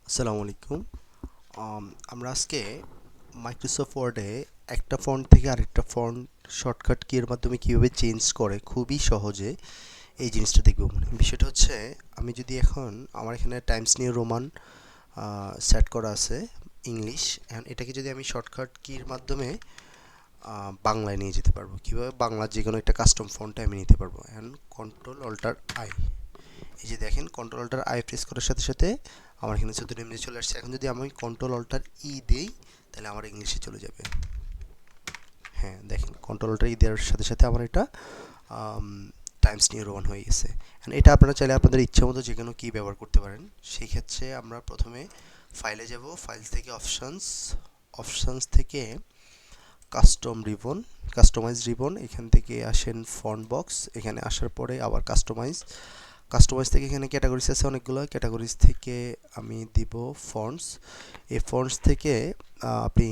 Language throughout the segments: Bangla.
আসসালামু আলাইকুম। আমরা আজকে মাইক্রোসফট ওয়ার্ডে একটা ফন্ট থেকে আরেকটা ফন্ট শর্টকাট কি এর মাধ্যমে কীভাবে চেঞ্জ করে খুবই সহজে এই জিনিসটা দেখব। বিষয়টা হচ্ছে, আমি যদি এখন আমার এখানে টাইমস নিউ রোমান সেট করা আছে ইংলিশ, এখন এটাকে যদি আমি শর্টকাট কির মাধ্যমে বাংলায় নিয়ে যেতে পারবো। কীভাবে? বাংলা যে কোনো একটা কাস্টম ফন্টে আমি নিতে পারবো। এখন কন্ট্রোল অল্টার আই, এই যে দেখেন কন্ট্রোল অল্টার আই প্রেস করার সাথে সাথে আমার এখানে চতুর্থ ইংলিশে চলে আসছে। এখন যদি আমি কন্ট্রোল অল্টার ই দিই তাহলে আমার ইংলিশে চলে যাবে। হ্যাঁ, দেখেন কন্ট্রোল অল্টার ই দেওয়ার সাথে সাথে আমার এটা টাইমস নিউ রোমান হয়ে গেছে। এটা আপনারা চাইলে আপনাদের ইচ্ছা মতো যে কোনো কী ব্যবহার করতে পারেন। সেই ক্ষেত্রে আমরা প্রথমে ফাইলে যাব, ফাইল থেকে অপশানস থেকে কাস্টমাইজ রিবন, এখান থেকে আসেন ফন্ট বক্স, এখানে আসার পরে আবার কাস্টমাইজ থেকে এখানে ক্যাটাগরিজ আছে অনেকগুলো, ক্যাটাগরিজ থেকে আমি দিব ফন্টস। এই ফন্টস থেকে আপনি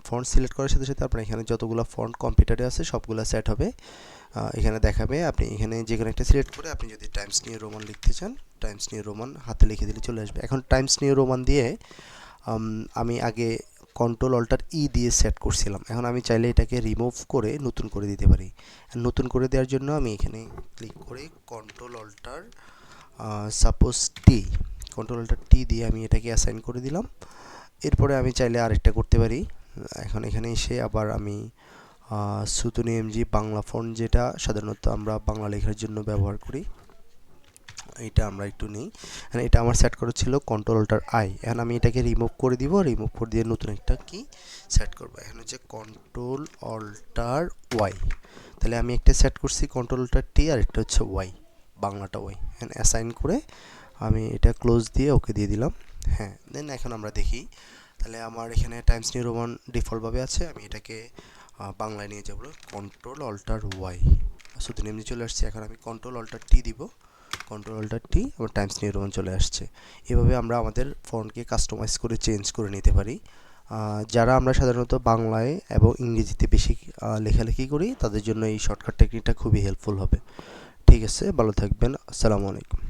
ফন্ট সিলেক্ট করার সাথে সাথে আপনার এখানে যতগুলো ফন্ট কম্পিউটারে আছে সবগুলো সেট হবে, এখানে দেখাবে। আপনি এখানে যে কোনো একটা সিলেক্ট করে আপনি যদি টাইমস নিউ রোমান লিখতে চান, টাইমস নিউ রোমান হাতে লিখে দিলে চলে আসবে। এখন টাইমস নিউ রোমান দিয়ে আমি আগে কন্ট্রোল অল্টার ই দিয়ে সেট করছিলাম, এখন আমি চাইলে এটাকে রিমুভ করে নতুন করে দিতে পারি। নতুন করে দেওয়ার জন্য আমি এখানে ক্লিক করে কন্ট্রোল অল্টার সাপোজ টি, কন্ট্রোল অল্টার টি দিয়ে আমি এটাকে অ্যাসাইন করে দিলাম। এরপরে আমি চাইলে আরেকটা করতে পারি। এখন এখানে এসে আবার আমি সুতুনি এমজি বাংলা ফন্ট, যেটা সাধারণত আমরা বাংলা লেখার জন্য ব্যবহার করি, এটা আমরা একটু নিই। এটা আমার সেট করা ছিল কন্ট্রোল অল্টার আই। এখন আমি এটাকে রিমুভ করে দিব, রিমুভ করে দিয়ে নতুন একটা কি সেট করব। এখন হচ্ছে কন্ট্রোল অল্টার ওয়াই, তাহলে আমি একটা সেট করছি কন্ট্রোল অল্টার টি, আর একটা হচ্ছে ওয়াই, বাংলাটা ওয়াই। এখন অ্যাসাইন করে আমি এটা ক্লোজ দিয়ে ওকে দিয়ে দিলাম। হ্যাঁ, দেন এখন আমরা দেখি, তাহলে আমার এখানে টাইমস নিউ রোমান ডিফল্টভাবে আছে। আমি এটাকে বাংলায় নিয়ে যাব, কন্ট্রোল অল্টার ওয়াই, শুধু এমনি চলে আসছে। এখন আমি কন্ট্রোল অল্টার টি দিব, কন্ট্রোল অল্টার টি, আবার টাইমস নিউ রোমান চলে আসছে। এভাবে আমরা আমাদের ফন্টকে কাস্টমাইজ করে চেঞ্জ করে নিতে পারি। যারা আমরা সাধারণত বাংলায় এবং ইংরেজিতে বেশি লেখালেখি করি তাদের জন্য এই শর্টকাট টেকনিকটা খুবই হেল্পফুল হবে। ঠিক আছে, ভালো থাকবেন। আসসালামু আলাইকুম।